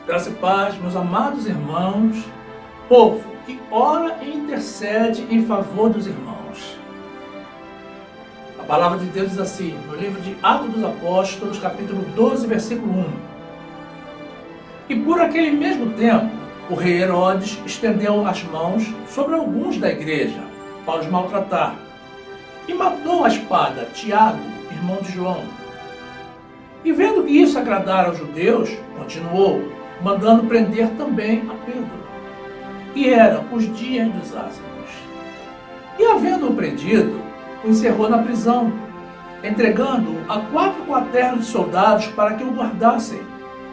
Graça e paz, meus amados irmãos, povo que ora e intercede em favor dos irmãos. A palavra de Deus diz assim, no livro de Atos dos Apóstolos, capítulo 12, versículo 1. E por aquele mesmo tempo, o rei Herodes estendeu as mãos sobre alguns da igreja, para os maltratar, e matou à espada Tiago, irmão de João. E vendo que isso agradara aos judeus, continuou, mandando prender também a Pedro. E eram os dias dos ázimos. E havendo-o prendido, o encerrou na prisão, entregando-o a 4 quaternos de soldados para que o guardassem,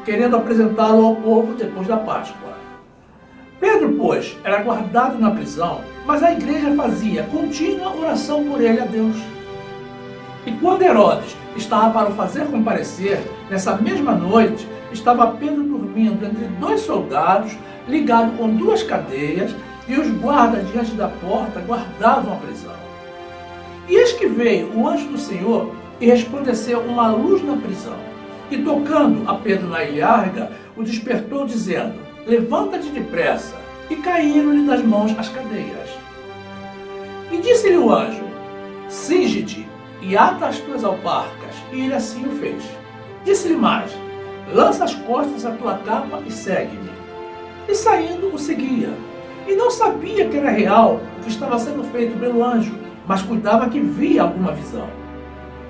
querendo apresentá-lo ao povo depois da Páscoa. Pedro, pois, era guardado na prisão, mas a igreja fazia contínua oração por ele a Deus. E quando Herodes estava para o fazer comparecer, nessa mesma noite, estava Pedro dormindo entre 2 soldados, ligado com 2 cadeias, e os guardas diante da porta guardavam a prisão. E eis que veio o anjo do Senhor e resplandeceu uma luz na prisão. E tocando a Pedro na ilharga, o despertou, dizendo: levanta-te depressa. E caíram-lhe das mãos as cadeias. E disse-lhe o anjo: cinge-te e ata as tuas alparcas. E ele assim o fez. Disse-lhe mais: lança as costas a tua capa e segue-me. E saindo o seguia. E não sabia que era real o que estava sendo feito pelo anjo, mas cuidava que via alguma visão.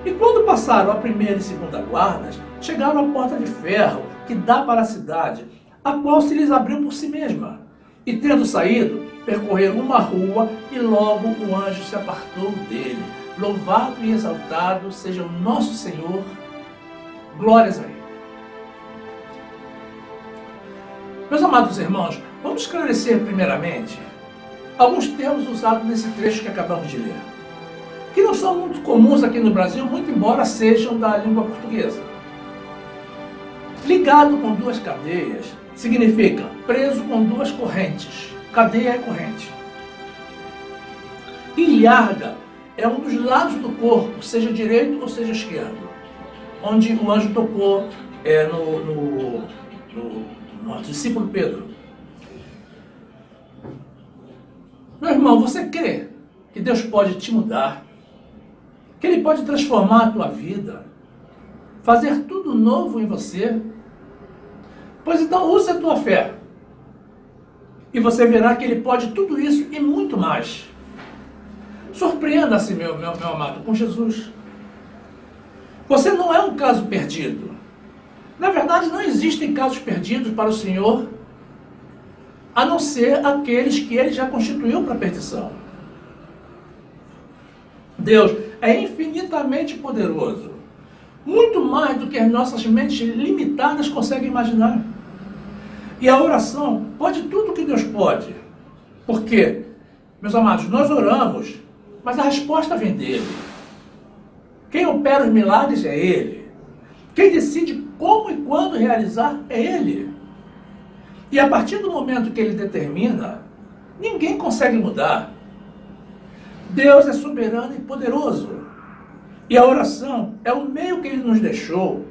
E quando passaram a primeira e segunda guardas, chegaram à porta de ferro que dá para a cidade, a qual se lhes abriu por si mesma. E tendo saído, percorreram uma rua, e logo o anjo se apartou dele. Louvado e exaltado seja o nosso Senhor. Glórias a ele. Meus amados irmãos, vamos esclarecer primeiramente alguns termos usados nesse trecho que acabamos de ler, que não são muito comuns aqui no Brasil, muito embora sejam da língua portuguesa. Ligado com 2 cadeias significa preso com 2 correntes. Cadeia é corrente. Ilharga é um dos lados do corpo, seja direito ou seja esquerdo, onde o anjo tocou no discípulo Pedro. Meu irmão, você crê que Deus pode te mudar? Que Ele pode transformar a tua vida? Fazer tudo novo em você? Pois então use a tua fé. E você verá que Ele pode tudo isso e muito mais. Surpreenda-se, meu amado, com Jesus. Você não é um caso perdido. Na verdade, não existem casos perdidos para o Senhor, a não ser aqueles que Ele já constituiu para a perdição. Deus é infinitamente poderoso, muito mais do que as nossas mentes limitadas conseguem imaginar. E a oração pode tudo o que Deus pode. Porque, meus amados, nós oramos, mas a resposta vem dele. Quem opera os milagres é Ele. Quem decide como e quando realizar é Ele. E a partir do momento que Ele determina, ninguém consegue mudar. Deus é soberano e poderoso. E a oração é o meio que Ele nos deixou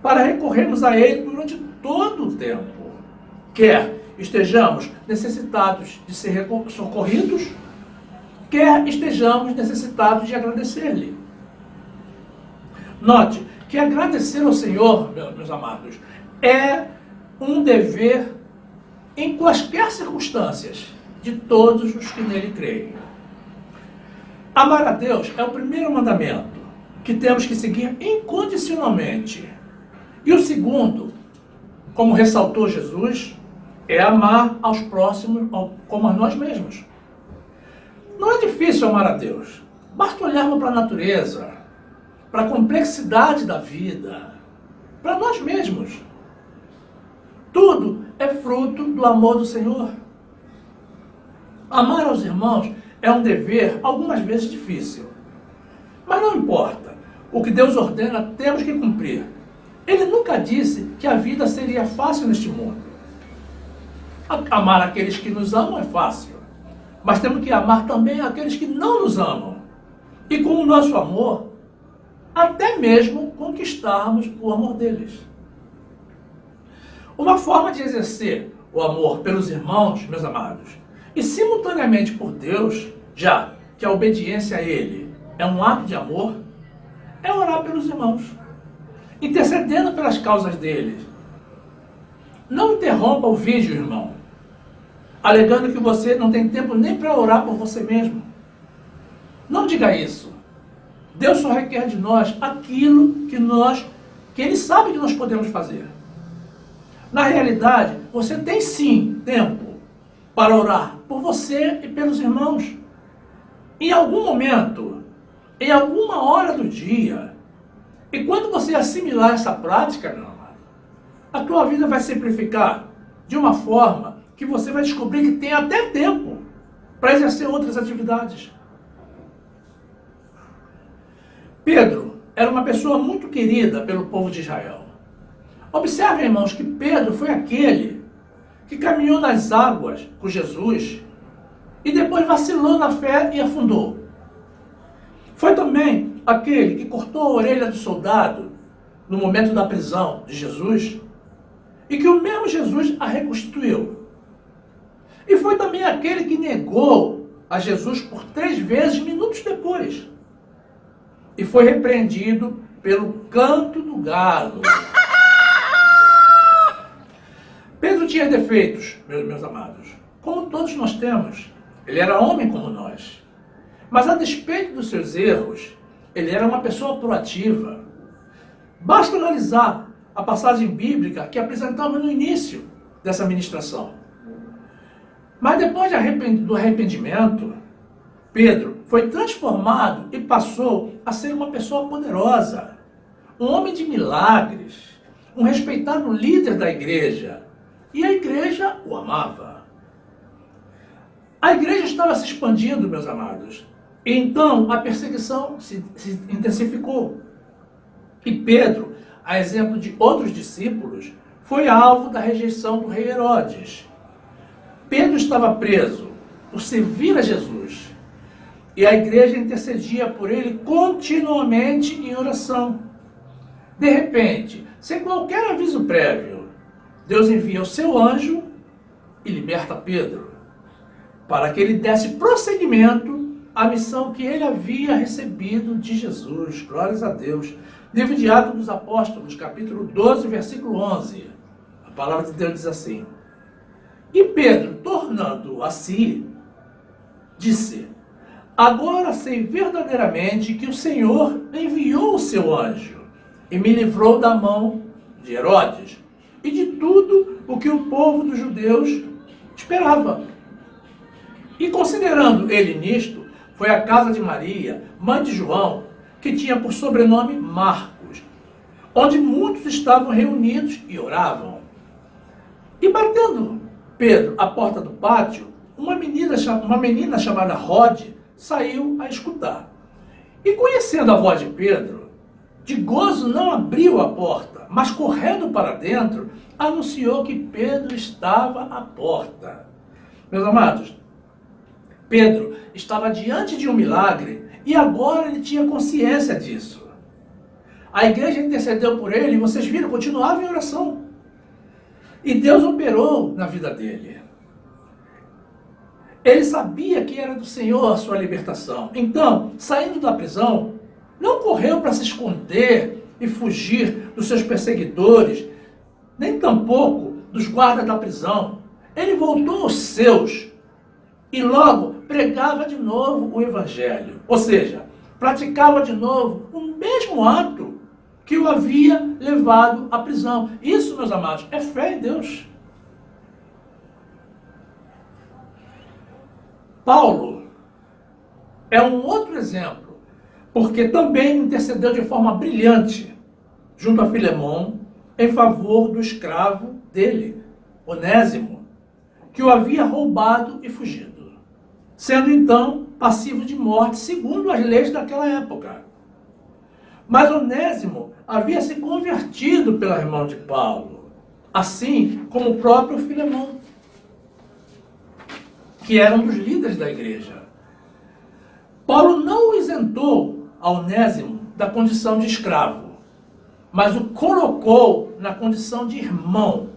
para recorrermos a Ele durante todo o tempo. Quer estejamos necessitados de ser socorridos, quer estejamos necessitados de agradecer-lhe. Note que agradecer ao Senhor, meus amados, é um dever em quaisquer circunstâncias de todos os que nele creem. Amar a Deus é o primeiro mandamento que temos que seguir incondicionalmente. E o segundo, como ressaltou Jesus, é amar aos próximos como a nós mesmos. Não é difícil amar a Deus. Basta olharmos para a natureza, para a complexidade da vida, para nós mesmos. Tudo é fruto do amor do Senhor. Amar aos irmãos é um dever, algumas vezes difícil. Mas não importa. O que Deus ordena, temos que cumprir. Ele nunca disse que a vida seria fácil neste mundo. Amar aqueles que nos amam é fácil. Mas temos que amar também aqueles que não nos amam. E com o nosso amor, até mesmo conquistarmos o amor deles. Uma forma de exercer o amor pelos irmãos, meus amados, e simultaneamente por Deus, já que a obediência a Ele é um ato de amor, é orar pelos irmãos, intercedendo pelas causas deles. Não interrompa o vídeo, irmão, alegando que você não tem tempo nem para orar por você mesmo. Não diga isso. Deus só requer de nós aquilo que Ele sabe que nós podemos fazer. Na realidade, você tem sim tempo para orar por você e pelos irmãos. Em algum momento, em alguma hora do dia, e quando você assimilar essa prática, meu amado, a tua vida vai simplificar de uma forma que você vai descobrir que tem até tempo para exercer outras atividades. Pedro era uma pessoa muito querida pelo povo de Israel. Observem, irmãos, que Pedro foi aquele que caminhou nas águas com Jesus e depois vacilou na fé e afundou. Foi também aquele que cortou a orelha do soldado no momento da prisão de Jesus e que o mesmo Jesus a reconstituiu. E foi também aquele que negou a Jesus por 3 vezes minutos depois. E foi repreendido pelo canto do galo. Pedro tinha defeitos, meus amados, como todos nós temos. Ele era homem como nós. Mas a despeito dos seus erros, ele era uma pessoa proativa. Basta analisar a passagem bíblica que apresentamos no início dessa ministração. Mas depois do arrependimento, Pedro foi transformado e passou a ser uma pessoa poderosa, um homem de milagres, um respeitado líder da igreja. E a igreja o amava. A igreja estava se expandindo, meus amados. E então a perseguição se intensificou. E Pedro, a exemplo de outros discípulos, foi alvo da rejeição do rei Herodes. Pedro estava preso por servir a Jesus. E a igreja intercedia por ele continuamente em oração. De repente, sem qualquer aviso prévio, Deus envia o seu anjo e liberta Pedro, para que ele desse prosseguimento à missão que ele havia recebido de Jesus. Glórias a Deus. Livro de Atos dos Apóstolos, capítulo 12, versículo 11. A palavra de Deus diz assim: E Pedro, tornando a si, disse: Agora sei verdadeiramente que o Senhor enviou o seu anjo e me livrou da mão de Herodes e de tudo o que o povo dos judeus esperava. E considerando ele nisto, foi à casa de Maria, mãe de João, que tinha por sobrenome Marcos, onde muitos estavam reunidos e oravam. E batendo Pedro à porta do pátio, uma menina chamada Rode saiu a escutar. E conhecendo a voz de Pedro, de gozo não abriu a porta, mas correndo para dentro, anunciou que Pedro estava à porta. Meus amados, Pedro estava diante de um milagre e agora ele tinha consciência disso. A igreja intercedeu por ele e vocês viram, continuava em oração. E Deus operou na vida dele. Ele sabia que era do Senhor a sua libertação. Então, saindo da prisão, não correu para se esconder e fugir dos seus perseguidores, nem tampouco dos guardas da prisão. Ele voltou aos seus e logo pregava de novo o evangelho. Ou seja, praticava de novo o mesmo ato que o havia levado à prisão. Isso, meus amados, é fé em Deus. Paulo é um outro exemplo, porque também intercedeu de forma brilhante junto a Filemão em favor do escravo dele, Onésimo, que o havia roubado e fugido, sendo então passivo de morte segundo as leis daquela época. Mas Onésimo havia se convertido pela irmã de Paulo, assim como o próprio Filemão, que era um dos líderes da igreja. Paulo não o isentou a Onésimo da condição de escravo, mas o colocou na condição de irmão,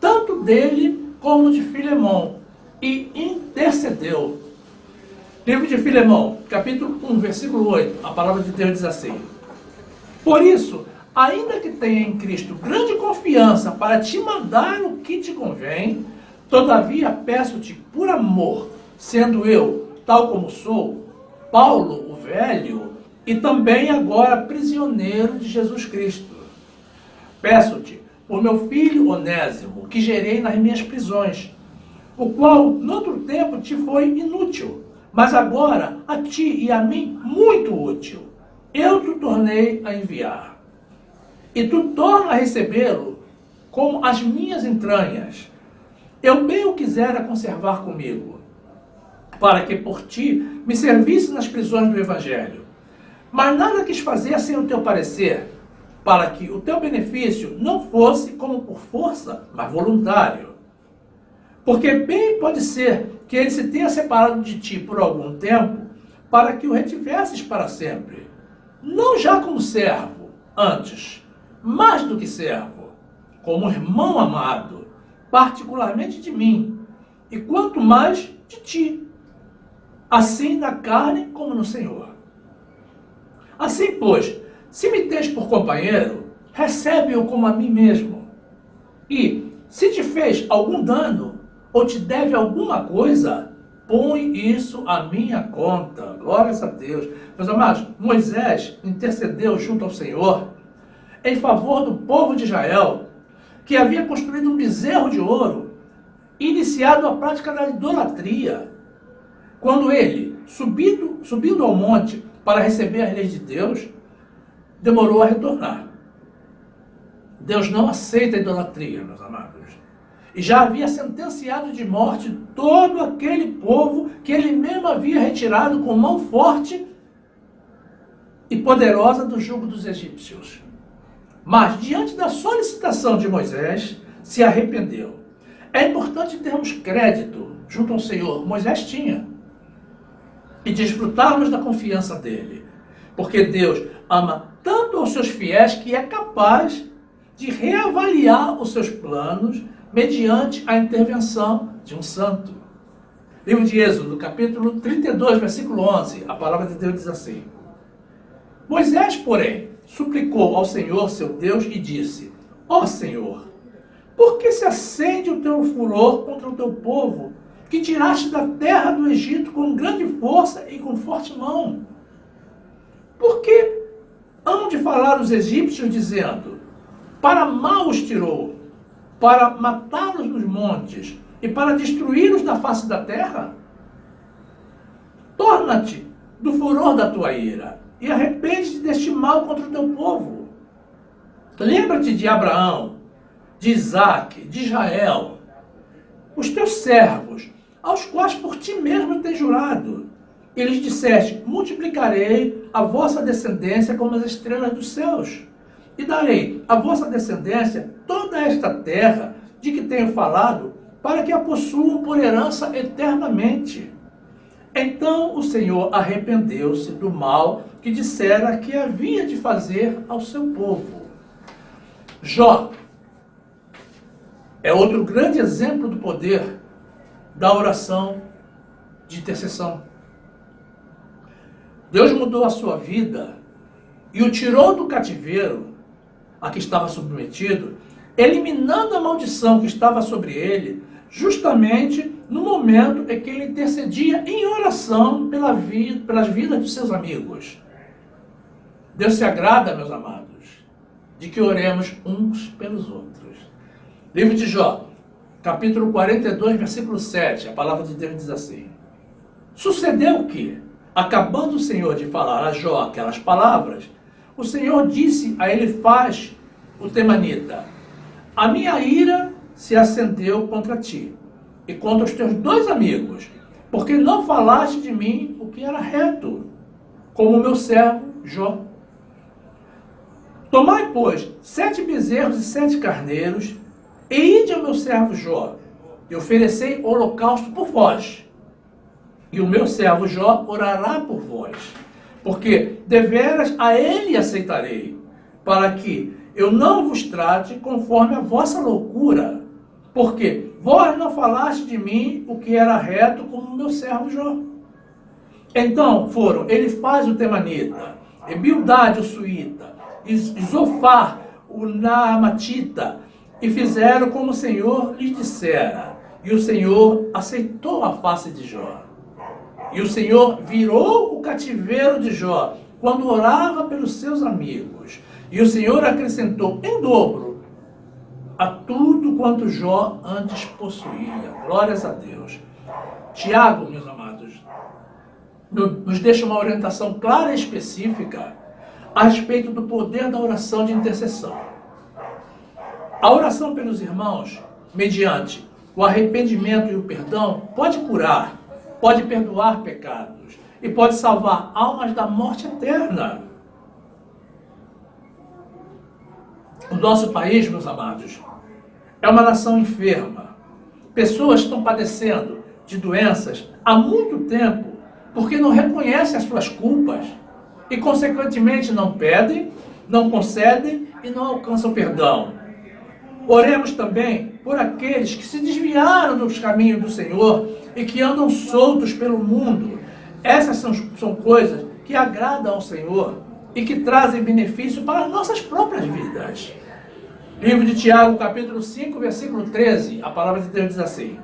tanto dele como de Filemão, e intercedeu. Livro de Filemão, capítulo 1, versículo 8, a palavra de Deus diz assim: por isso, ainda que tenha em Cristo grande confiança para te mandar o que te convém, todavia peço-te por amor, sendo eu, tal como sou, Paulo, o velho, e também agora prisioneiro de Jesus Cristo. Peço-te por meu filho Onésimo, que gerei nas minhas prisões, o qual, noutro tempo, te foi inútil, mas agora a ti e a mim muito útil. Eu te tornei a enviar. E tu torna a recebê-lo como as minhas entranhas. Eu bem o quisera conservar comigo, para que por ti me servisse nas prisões do Evangelho. Mas nada quis fazer sem o teu parecer, para que o teu benefício não fosse como por força, mas voluntário. Porque bem pode ser que ele se tenha separado de ti por algum tempo, para que o retivesses para sempre. Não já como servo, antes, mais do que servo, como irmão amado, particularmente de mim, e quanto mais de ti, assim na carne como no Senhor. Assim, pois, se me tens por companheiro, recebe-o como a mim mesmo. E, se te fez algum dano, ou te deve alguma coisa, põe isso à minha conta. Glórias a Deus. Meus amados, Moisés intercedeu junto ao Senhor em favor do povo de Israel, que havia construído um bezerro de ouro, iniciado a prática da idolatria. Quando ele, subindo ao monte para receber as leis de Deus, demorou a retornar. Deus não aceita a idolatria, meus amados. E já havia sentenciado de morte todo aquele povo que ele mesmo havia retirado com mão forte e poderosa do jugo dos egípcios. Mas, diante da solicitação de Moisés, se arrependeu. É importante termos crédito junto ao Senhor. Moisés tinha. E desfrutarmos da confiança dele. Porque Deus ama tanto aos seus fiéis que é capaz de reavaliar os seus planos mediante a intervenção de um santo. Livro de Êxodo, capítulo 32, versículo 11, a palavra de Deus diz assim: Moisés, porém, suplicou ao Senhor, seu Deus, e disse: ó Senhor, por que se acende o teu furor contra o teu povo, que tiraste da terra do Egito com grande força e com forte mão? Por que hão de falar os egípcios, dizendo: para mal os tirou, para matá-los nos montes e para destruí-los da face da terra? Torna-te do furor da tua ira e arrepende-te deste mal contra o teu povo. Lembra-te de Abraão, de Isaque, de Israel, os teus servos, aos quais por ti mesmo tens jurado. E lhes disseste: multiplicarei a vossa descendência como as estrelas dos céus, e darei à vossa descendência toda esta terra de que tenho falado, para que a possuam por herança eternamente. Então o Senhor arrependeu-se do mal que dissera que havia de fazer ao seu povo. Jó é outro grande exemplo do poder da oração de intercessão. Deus mudou a sua vida e o tirou do cativeiro a que estava submetido, eliminando a maldição que estava sobre ele, justamente no momento em que ele intercedia em oração pelas vidas dos seus amigos. Deus se agrada, meus amados, de que oremos uns pelos outros. Livro de Jó, capítulo 42, versículo 7, a palavra de Deus diz assim: sucedeu que, acabando o Senhor de falar a Jó aquelas palavras, o Senhor disse a Elifaz, o temanita: a minha ira se acendeu contra ti e contra os teus dois amigos, porque não falaste de mim o que era reto, como o meu servo Jó. Tomai, pois, 7 bezerros e 7 carneiros, e ide ao meu servo Jó, e oferecei holocausto por vós. E o meu servo Jó orará por vós, porque deveras a ele aceitarei, para que eu não vos trate conforme a vossa loucura, Porque vós não falaste de mim o que era reto como o meu servo Jó. Então foram Elifaz o Temanita, Bildade o Suíta, Zofar o Naamatita, e fizeram como o Senhor lhes dissera. E o Senhor aceitou a face de Jó. E o Senhor virou o cativeiro de Jó quando orava pelos seus amigos. E o Senhor acrescentou em dobro a tudo quanto Jó antes possuía. Glórias a Deus. Tiago, meus amados, nos deixa uma orientação clara e específica a respeito do poder da oração de intercessão. A oração pelos irmãos, mediante o arrependimento e o perdão, pode curar, pode perdoar pecados e pode salvar almas da morte eterna. O nosso país, meus amados, é uma nação enferma. Pessoas estão padecendo de doenças há muito tempo porque não reconhecem as suas culpas e, consequentemente, não pedem, não concedem e não alcançam perdão. Oremos também por aqueles que se desviaram dos caminhos do Senhor e que andam soltos pelo mundo. Essas são coisas que agradam ao Senhor e que trazem benefício para as nossas próprias vidas. Livro de Tiago, capítulo 5, versículo 13, a palavra de Deus diz assim: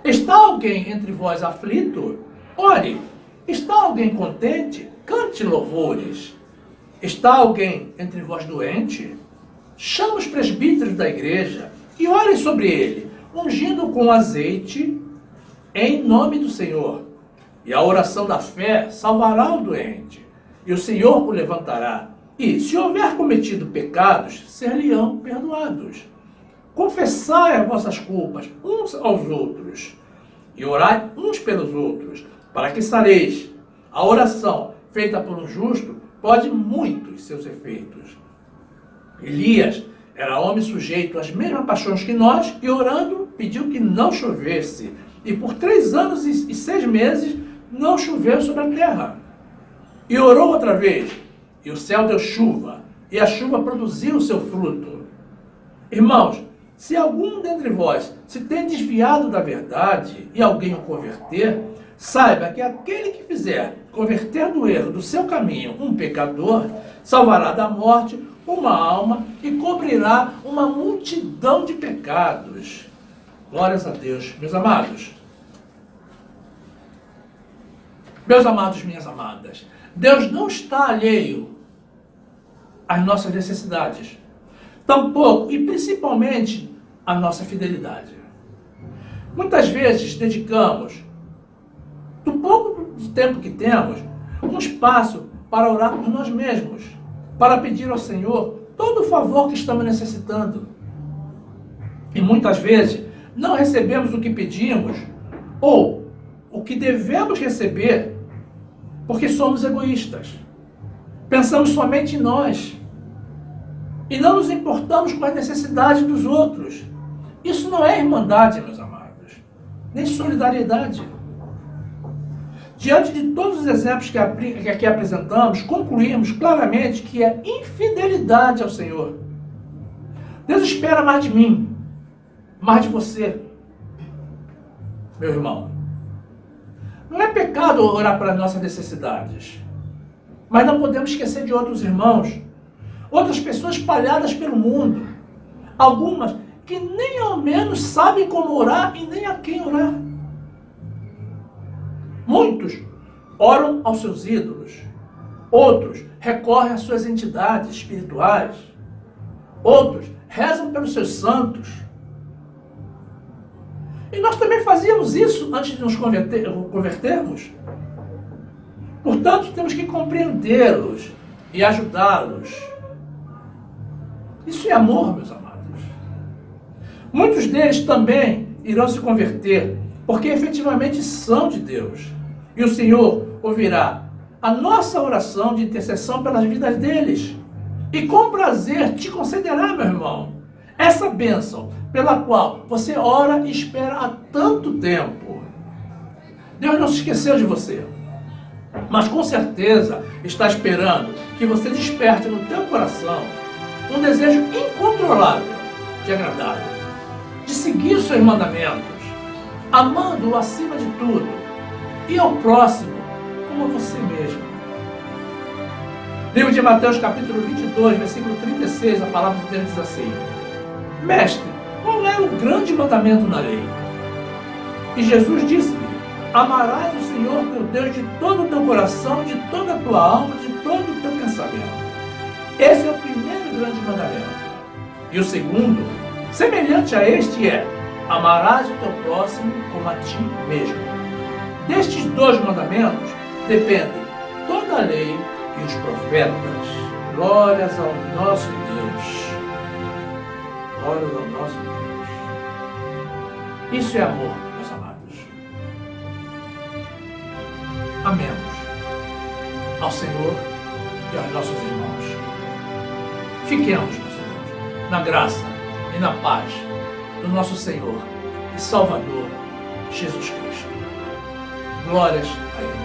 está alguém entre vós aflito? Ore. Está alguém contente? Cante louvores. Está alguém entre vós doente? Chama os presbíteros da igreja e orem sobre ele, ungindo com azeite em nome do Senhor. E a oração da fé salvará o doente, e o Senhor o levantará. E, se houver cometido pecados, ser-lhe-ão perdoados. Confessai as vossas culpas uns aos outros, e orai uns pelos outros, para que sareis. A oração feita por um justo pode muitos seus efeitos. Elias era homem sujeito às mesmas paixões que nós, e orando pediu que não chovesse. E por 3 anos e 6 meses não choveu sobre a terra. E orou outra vez, e o céu deu chuva, e a chuva produziu o seu fruto. Irmãos, se algum dentre vós se tem desviado da verdade e alguém o converter, saiba que aquele que fizer converter do erro do seu caminho um pecador, salvará da morte uma alma e cobrirá uma multidão de pecados. Glórias a Deus, meus amados. Meus amados, minhas amadas, Deus não está alheio às nossas necessidades, tampouco e principalmente à nossa fidelidade. Muitas vezes dedicamos, do pouco de tempo que temos, um espaço para orar por nós mesmos, para pedir ao Senhor todo o favor que estamos necessitando. E muitas vezes não recebemos o que pedimos ou o que devemos receber porque somos egoístas. Pensamos somente em nós e não nos importamos com as necessidades dos outros. Isso não é irmandade, meus amados, nem solidariedade. Diante de todos os exemplos que aqui apresentamos, concluímos claramente que é infidelidade ao Senhor. Deus espera mais de mim, mais de você, meu irmão. Não é pecado orar pelas nossas necessidades, mas não podemos esquecer de outros irmãos, outras pessoas espalhadas pelo mundo, algumas que nem ao menos sabem como orar e nem a quem orar. Muitos oram aos seus ídolos, outros recorrem às suas entidades espirituais, outros rezam pelos seus santos. E nós também fazíamos isso antes de nos convertermos. Portanto, temos que compreendê-los e ajudá-los. Isso é amor, meus amados. Muitos deles também irão se converter, porque efetivamente são de Deus. E o Senhor ouvirá a nossa oração de intercessão pelas vidas deles. E com prazer te concederá, meu irmão, essa bênção pela qual você ora e espera há tanto tempo. Deus não se esqueceu de você, mas com certeza está esperando que você desperte no teu coração um desejo incontrolável de agradá-lo. de seguir os seus mandamentos, amando-o acima de tudo, e ao próximo como a você mesmo. Livro de Mateus, capítulo 22, versículo 36, a palavra de Deus diz assim: Mestre, qual é o grande mandamento na lei? E Jesus disse-lhe: Amarás o Senhor teu Deus de todo o teu coração, de toda a tua alma, de todo o teu pensamento. Esse é o primeiro grande mandamento. E o segundo, semelhante a este, é: amarás o teu próximo como a ti mesmo. Destes dois mandamentos dependem toda a lei e os profetas. Glórias ao nosso Deus. Glórias ao nosso Deus. Isso é amor, meus amados. Amemos ao Senhor e aos nossos irmãos. Fiquemos, meus irmãos, na graça e na paz do nosso Senhor e Salvador, Jesus Cristo. Glórias a Ele.